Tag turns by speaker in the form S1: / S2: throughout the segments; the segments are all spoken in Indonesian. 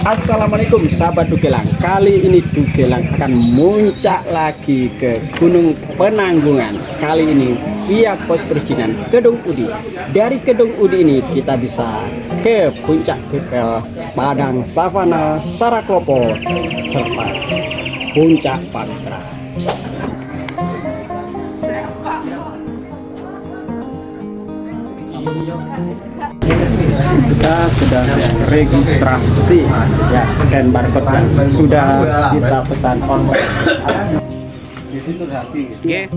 S1: Assalamualaikum sahabat Dugelang. Kali ini Dugelang akan muncak lagi ke Gunung Penanggungan. Kali ini via pos perizinan Kedung Udi. Dari Kedung Udi ini kita bisa ke puncak Bekel, Padang Savana, Saraklopo, serta puncak Patra. Kita sudah registrasi ya, scan barcode yang sudah kita pesan online. Oke.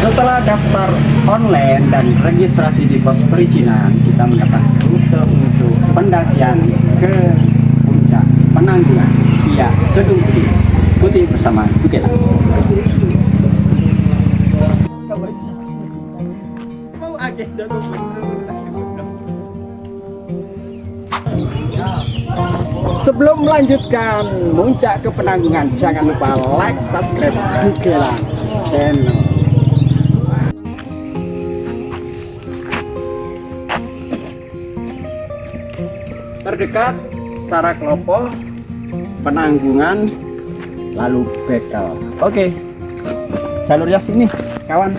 S1: Setelah daftar online dan registrasi di pos perizinan, kita mendapat rute untuk pendakian ke puncak Penanggungan via Kedung Udi. Ikuti bersama Dugelang. Sebelum melanjutkan muncak ke Penanggungan, jangan lupa like, subscribe Dugelang channel. Terdekat Saraklopo, Penanggungan, lalu Bekel. Oke, jalurnya sini kawan.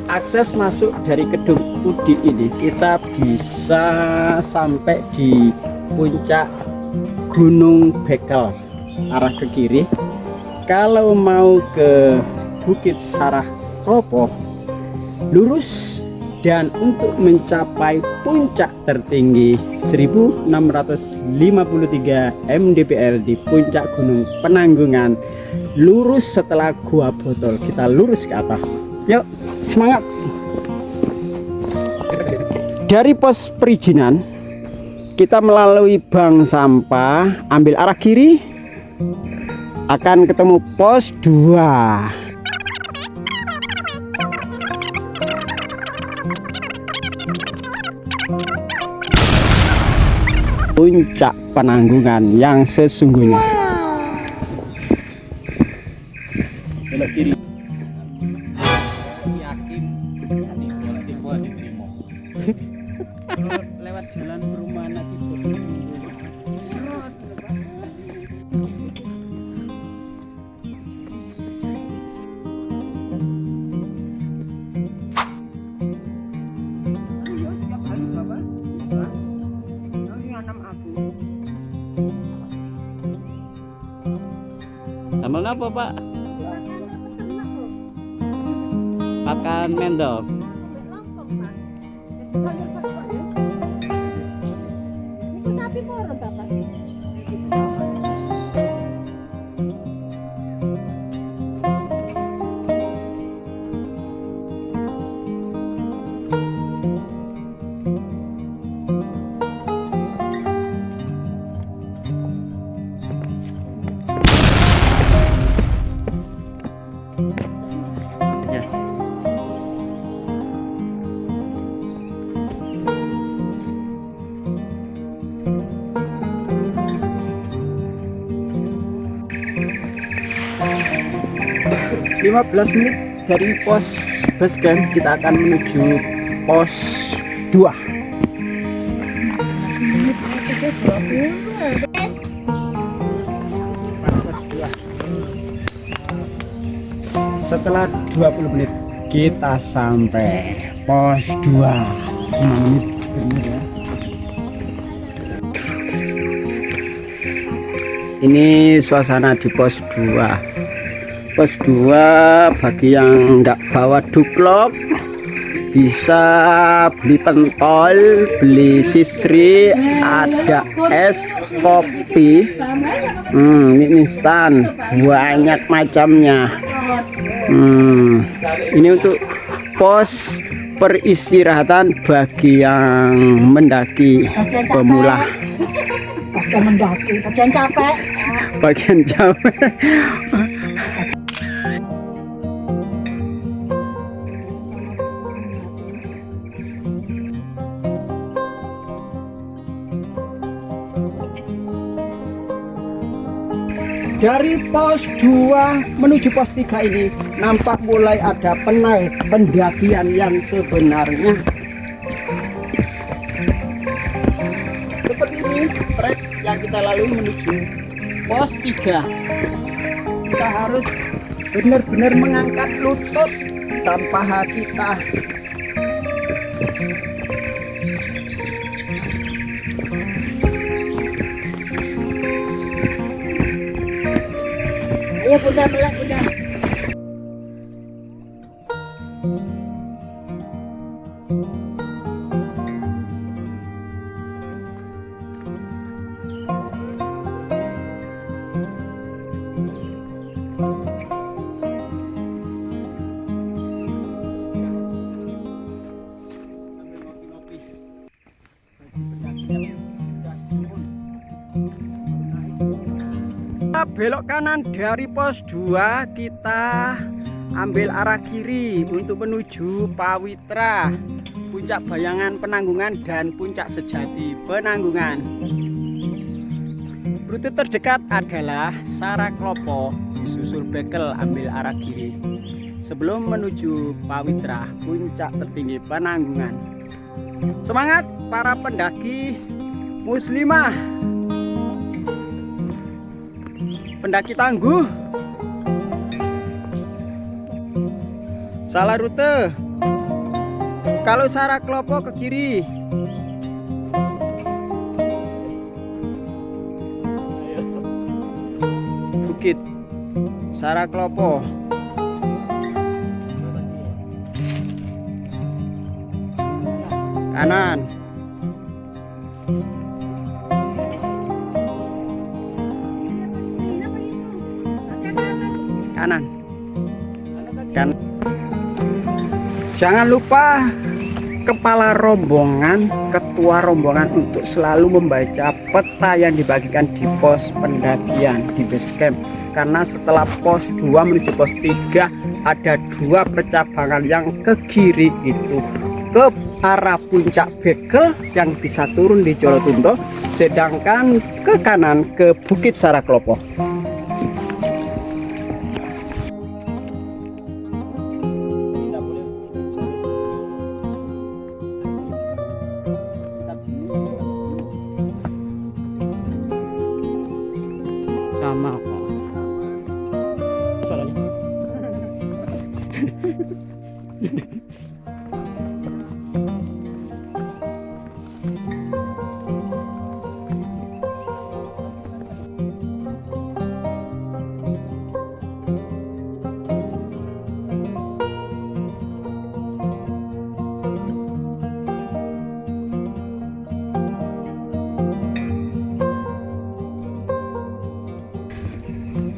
S1: Akses masuk dari Kedung Udi ini kita bisa sampai di puncak Gunung Bekel arah ke kiri. Kalau mau ke Bukit Saraklopo lurus, dan untuk mencapai puncak tertinggi 1653 mdpl di puncak Gunung Penanggungan lurus setelah Gua Botol. Kita lurus ke atas. Yuk, semangat. Dari pos perizinan kita melalui bank sampah, ambil arah kiri, akan ketemu pos 2. Puncak Penanggungan yang sesungguhnya. Belok kiri. Lewat jalan perumahan nanti tambah apa Pak? Makan mendol.
S2: Sapi moron ta Pak?
S1: Ya. Lima 15 menit dari pos basecamp kita akan menuju pos 2. Setelah 20 menit kita sampai pos 2. 5 menit benar ya. Ini suasana di pos 2. Pos 2 bagi yang nggak bawa duklok bisa beli pentol, beli sisri, ada es kopi, mie instan, banyak macamnya. Ini untuk pos peristirahatan bagi yang mendaki pemula.
S2: Bagian mendaki, bagian capek.
S1: Bagian capek. Dari pos 2 menuju pos 3 ini nampak mulai ada pendakian yang sebenarnya. Seperti ini trek yang kita lalui menuju pos 3. Kita harus benar-benar mengangkat lutut tanpa hati kita.
S2: Ayo bunda melek bunda.
S1: Kita belok kanan dari pos 2, kita ambil arah kiri untuk menuju Pawitra, Puncak Bayangan Penanggungan dan Puncak Sejati Penanggungan. Rute terdekat adalah Saraklopo, disusul Bekel, ambil arah kiri sebelum menuju Pawitra, puncak tertinggi Penanggungan. Semangat para pendaki muslimah, pendaki tangguh. Salah rute. Kalau Saraklopo ke kiri. Bukit Saraklopo. Kanan. Kanan. Kan. Jangan lupa kepala rombongan, ketua rombongan untuk selalu membaca peta yang dibagikan di pos pendakian di base camp. Karena setelah pos 2 menuju pos 3 ada 2 percabangan yang ke kiri itu ke arah puncak Bekel yang bisa turun di Jolotundo, sedangkan ke kanan ke Bukit Saraklopo. Sama kok. Soalnya.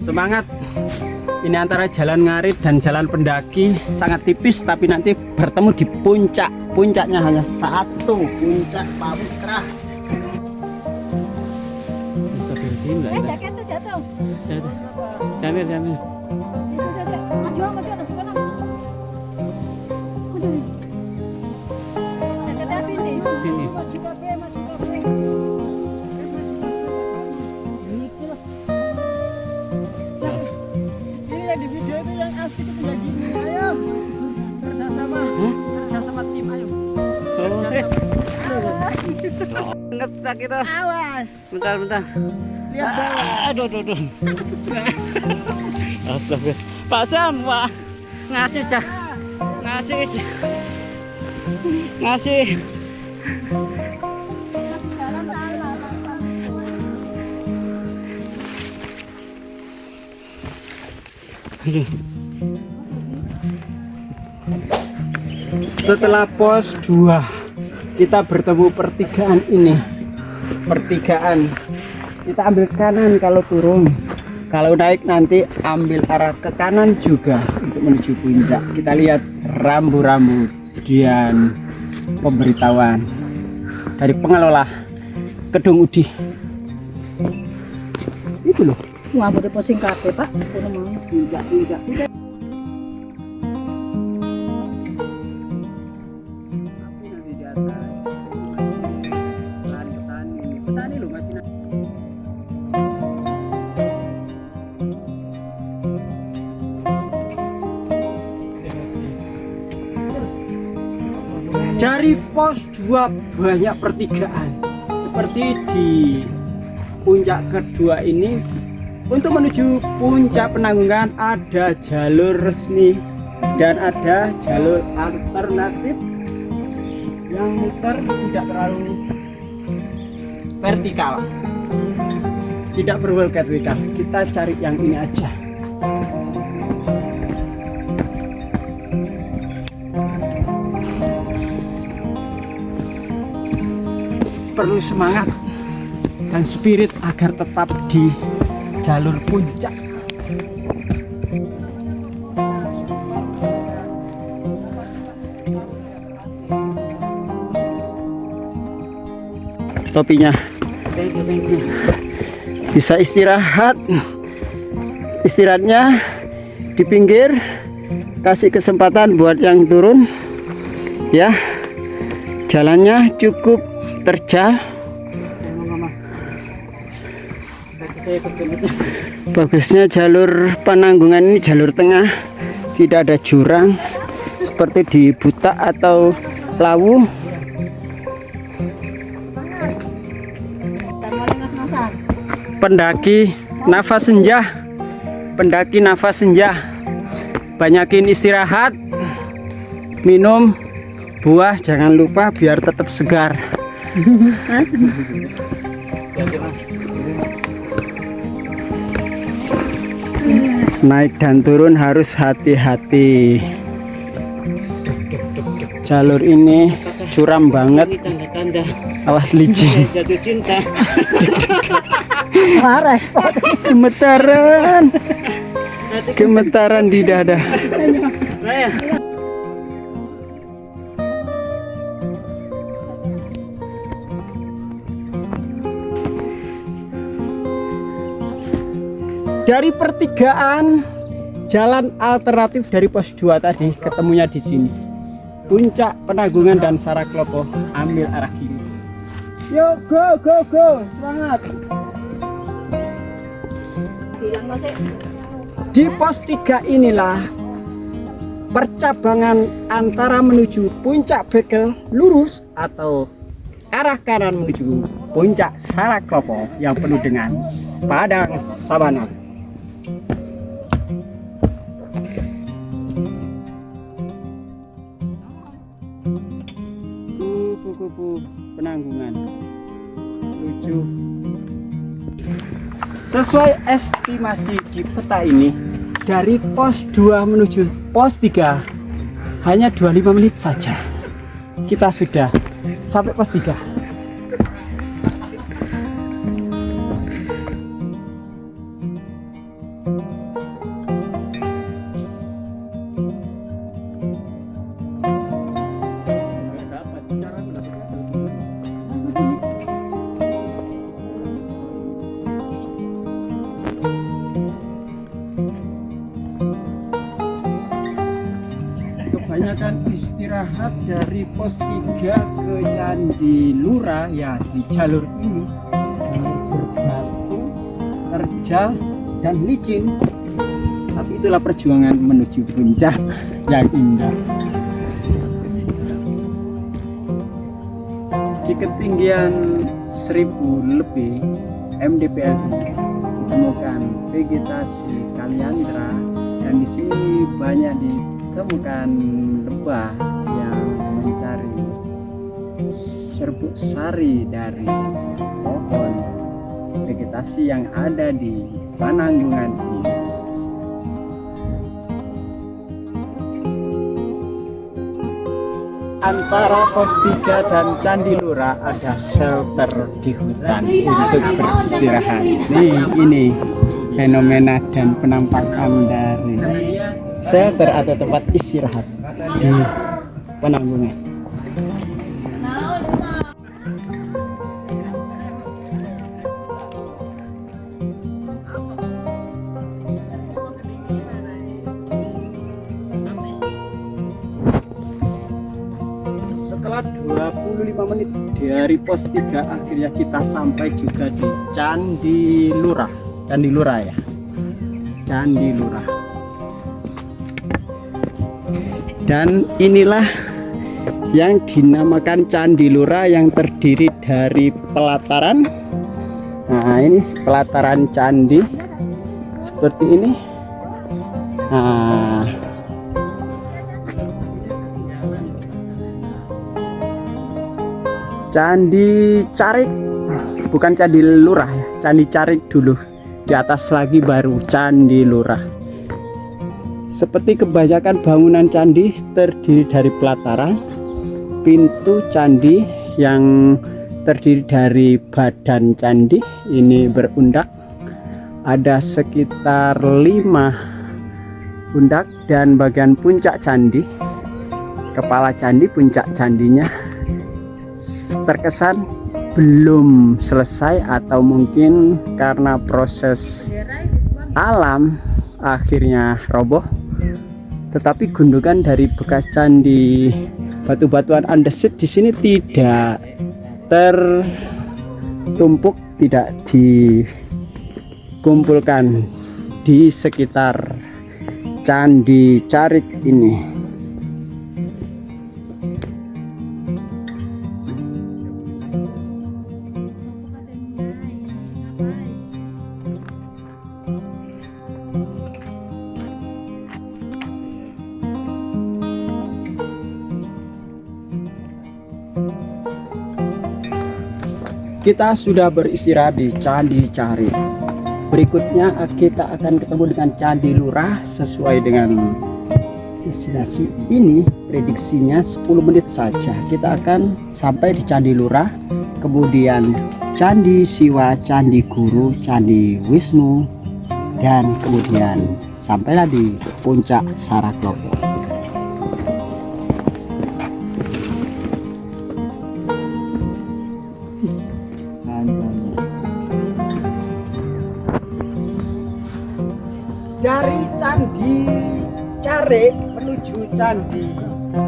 S1: Semangat. Ini antara jalan ngarit dan jalan pendaki sangat tipis, tapi nanti bertemu di puncak. Puncaknya hanya satu, puncak Pawitra.
S2: Jaket tuh jatuh.
S1: Jamir.
S2: Bisa saja. Maju langsung kanan. Maju. Jaketnya Bini. Maju kafe.
S1: Ini yang di video itu yang asik itu yang gini. Ayo kerjasama tim, ayo. Ngetak kita.
S2: Awas.
S1: Bentar. Lihat bawah. Aduh. Astaga. Pak Sam, Pak. Ngasih. Aduh. Setelah pos 2 kita bertemu pertigaan ini. Kita ambil kanan kalau turun. Kalau naik nanti ambil arah ke kanan juga untuk menuju puncak. Kita lihat rambu-rambu dan pemberitahuan dari pengelola Kedung Udi. Itu loh.
S2: Wah, boleh posting kabeh, Pak. Kono mau. Tidak.
S1: Dari pos 2 banyak pertigaan seperti di puncak kedua ini. Untuk menuju puncak Penanggungan ada jalur resmi dan ada jalur alternatif yang muter tidak terlalu vertikal, tidak berbelok vertikal. Kita cari yang ini aja. Perlu semangat dan spirit agar tetap di jalur puncak. Topinya bisa istirahatnya di pinggir, kasih kesempatan buat yang turun ya. Jalannya cukup terjal, bagusnya jalur Penanggungan ini jalur tengah, tidak ada jurang seperti di Butak atau Lawu. Pendaki nafas senja, banyakin istirahat, minum buah jangan lupa biar tetap segar. Naik dan turun harus hati-hati. Jalur ini curam banget, awas licin.
S3: Jatuh cinta.
S2: Marah.
S1: Gemetaran di dada. Dari pertigaan jalan alternatif dari pos 2 tadi ketemunya di sini. Puncak Penanggungan dan Saraklopo, ambil arah kiri. Yo, go, semangat. Di pos 3 inilah percabangan antara menuju puncak Bekel lurus atau arah kanan menuju puncak Saraklopo yang penuh dengan padang sabana. Kupu-kupu Penanggungan menuju. Sesuai estimasi di peta ini, dari pos 2 menuju pos 3 hanya 25 menit saja kita sudah sampai pos 3. Kebanyakan istirahat dari pos 3 ke Candi Lura ya di jalur ini, jalur berbatu, terjal dan licin, tapi itulah perjuangan menuju puncak yang indah. Di ketinggian 1000 lebih mdpl ditemukan vegetasi kaliandra, dan di sini banyak ditemukan lebah yang mencari serbuk sari dari pohon vegetasi yang ada di Penanggungan ini. Antara pos 3 dan Candi Lura ada shelter di hutan untuk beristirahat. Nih, ini fenomena dan penampakan dari shelter atau tempat istirahat di Penanggungan. Setelah 25 menit dari pos 3 akhirnya kita sampai juga di Candi Lurah. Candi Lurah ya. Candi Lurah. Dan inilah yang dinamakan Candi Lurah yang terdiri dari pelataran. Nah, ini pelataran candi seperti ini. Nah, Candi Carik, bukan Candi Lurah ya, Candi Carik dulu. Di atas lagi baru Candi Lurah. Seperti kebanyakan bangunan candi terdiri dari pelataran, pintu candi yang terdiri dari badan candi ini berundak. Ada sekitar 5 undak dan bagian puncak candi, kepala candi, puncak candinya terkesan belum selesai atau mungkin karena proses alam akhirnya roboh. Tetapi gundukan dari bekas candi, batu-batuan andesit di sini tidak tertumpuk, tidak dikumpulkan di sekitar Candi Carik ini. Kita sudah beristirahat di Candi Carik. Berikutnya kita akan ketemu dengan Candi Lurah sesuai dengan destinasi ini. Prediksinya 10 menit saja kita akan sampai di Candi Lurah, kemudian Candi Siwa, Candi Guru, Candi Wisnu, dan kemudian sampailah di puncak Saraklopo. Dari Candi Carik menuju Candi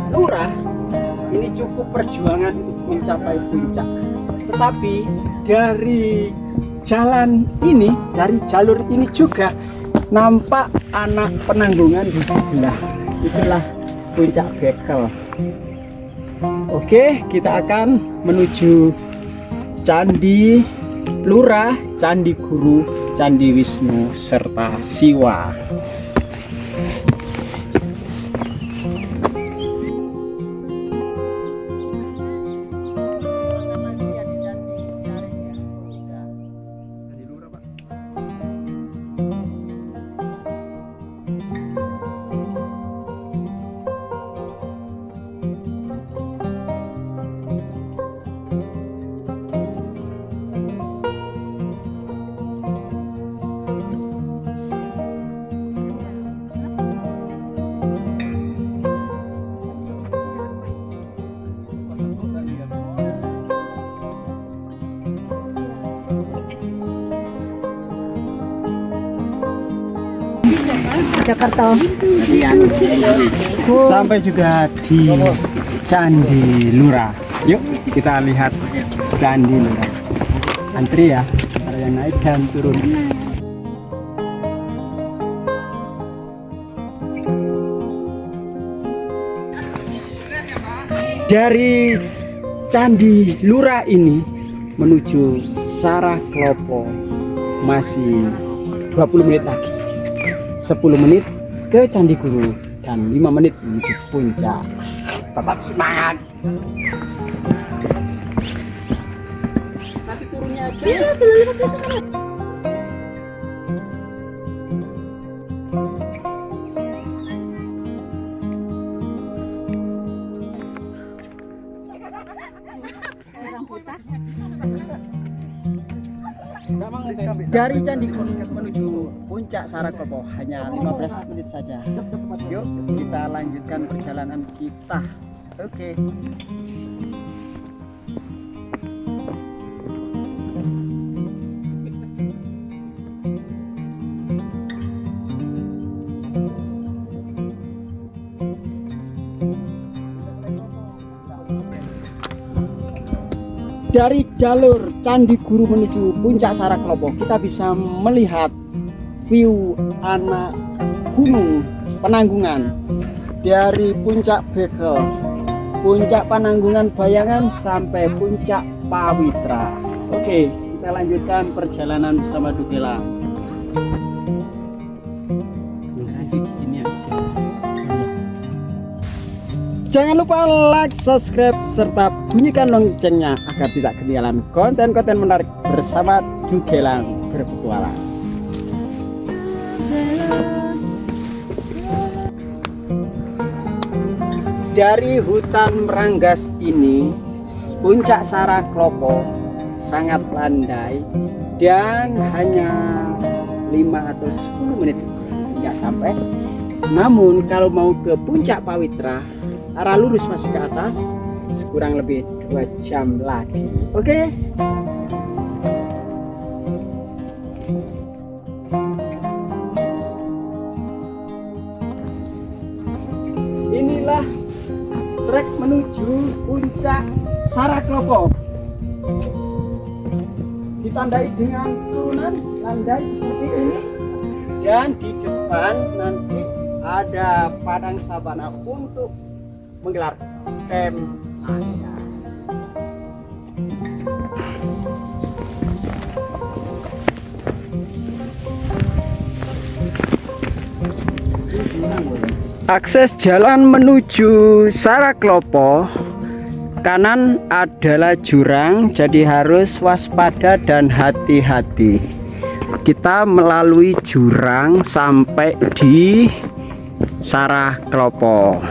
S1: Lurah ini cukup perjuangan untuk mencapai puncak. Tetapi dari jalan ini, dari jalur ini juga nampak anak Penanggungan di sebelah. Itulah puncak Bekel. Oke, kita akan menuju Candi Lurah, Candi Guru, Candi Wisnu, serta Siwa.
S2: Jakarta.
S1: Sampai juga di Candi Lurah. Yuk kita lihat Candi Lurah. Antri ya, ada yang naik dan turun. Dari Candi Lurah ini menuju Saraklopo masih 20 menit lagi. 10 menit ke Candi Guru dan 5 menit menuju puncak. Tetap semangat. Nanti turunnya aja. Gampang Dari Candi Gunung menuju puncak Saraklopo hanya 15 menit saja. Yuk kita lanjutkan perjalanan kita. Oke. Dari jalur Candi Guru menuju puncak Saraklopo kita bisa melihat view anak gunung Penanggungan dari puncak Bekel, puncak Penanggungan Bayangan sampai puncak Pawitra. Oke, kita lanjutkan perjalanan bersama Dugelang. Jangan lupa like, subscribe, serta bunyikan loncengnya agar tidak ketinggalan konten-konten menarik bersama Dugelang berpetualang. Dari hutan Meranggas ini, puncak Saraklopo sangat landai dan hanya 5 atau 10 menit tidak sampai. Namun kalau mau ke puncak Pawitra, arah lurus masih ke atas, sekurang lebih 2 jam lagi. Oke. Inilah trek menuju puncak Saraklopo. Ditandai dengan turunan landai seperti ini, dan di depan nanti ada padang sabana untuk menggelar camp. Akses jalan menuju Saraklopo, kanan adalah jurang, jadi harus waspada dan hati-hati. Kita melalui jurang sampai di Saraklopo.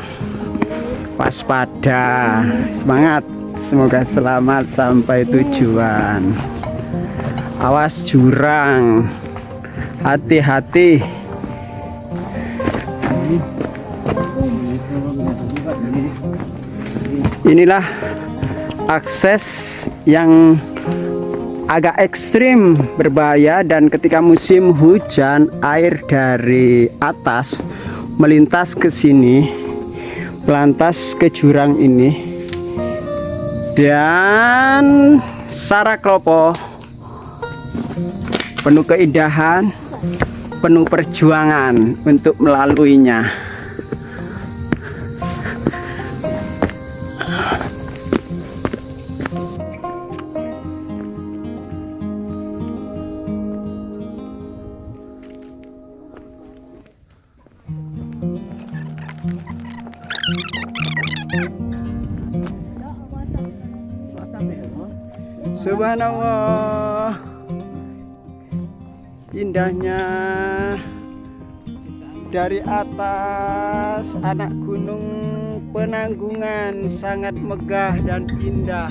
S1: Waspada, semangat, semoga selamat sampai tujuan. Awas jurang, hati-hati. Inilah akses yang agak ekstrim, berbahaya, dan ketika musim hujan air dari atas melintas ke sini, melantas ke jurang ini. Dan Saraklopo penuh keindahan, penuh perjuangan untuk melaluinya. Subhanallah, indahnya dari atas anak gunung Penanggungan, sangat megah dan indah.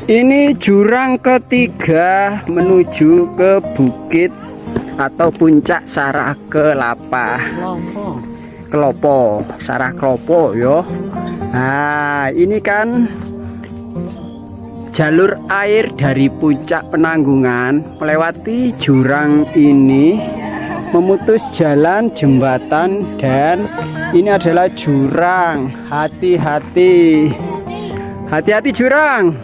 S1: Ini jurang ketiga menuju ke bukit atau puncak Saraklopo, Saraklopo yo. Nah, ini kan jalur air dari puncak Penanggungan melewati jurang ini, memutus jalan jembatan, dan ini adalah jurang. Hati-hati, hati-hati jurang.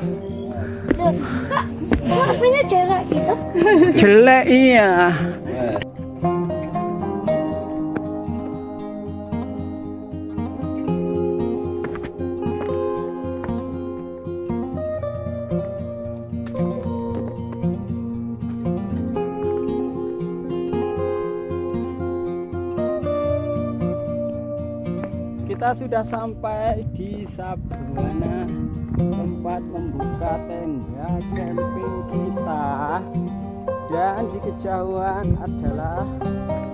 S2: Warnanya jelek gitu.
S1: Jelek, iya. Kita sudah sampai di Sabana, tempat membuka tenda camping kita. Dan di kejauhan adalah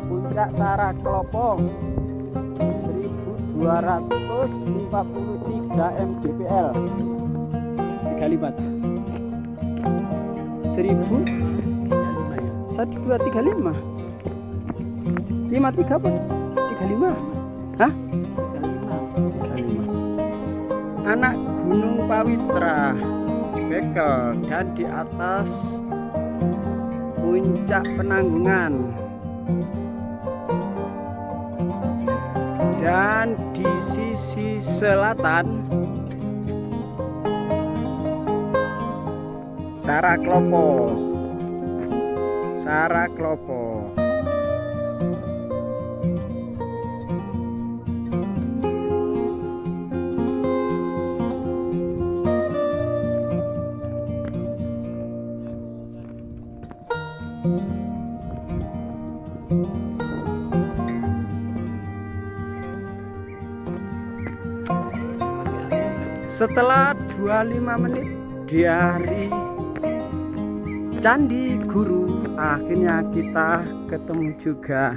S1: puncak Saraklopo 1243 mdpl. 35 1235 53 apa? 35? Hah? 35. Anak Gunung Pawitra Bekel, dan di atas puncak Penanggungan, dan di sisi selatan Saraklopo. Setelah 25 menit dari Candi Guru, akhirnya kita ketemu juga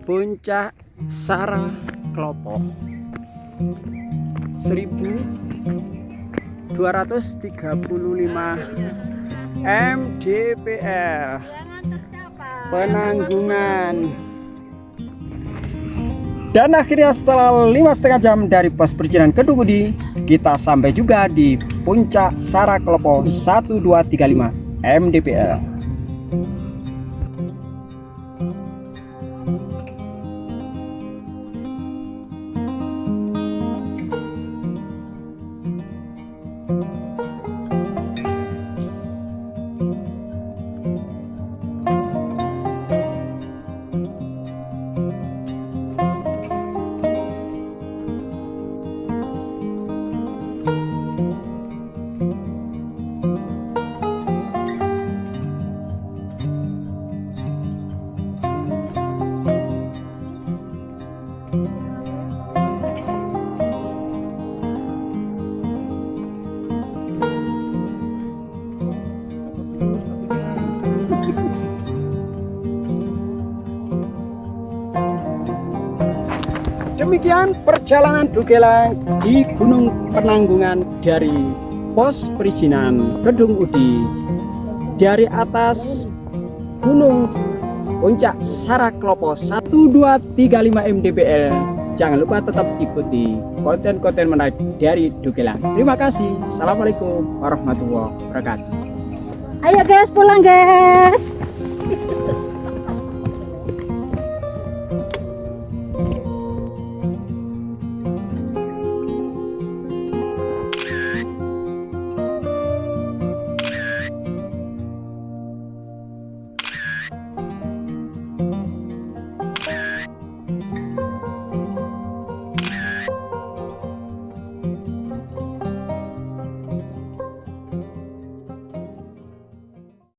S1: puncak Saraklopo 1235 mdpl. Penanggungan. Dan akhirnya setelah 5,5 jam dari pos perizinan Kedung Udi, kita sampai juga di puncak Saraklopo 1235 mdpl. Demikian perjalanan Dugelang di Gunung Penanggungan dari pos perizinan Kedung Udi, dari atas gunung puncak Saraklopo 1235 mdpl. Jangan lupa tetap ikuti konten-konten menarik dari Dugelang. Terima kasih. Assalamualaikum warahmatullahi wabarakatuh.
S2: Ayo guys, pulang guys.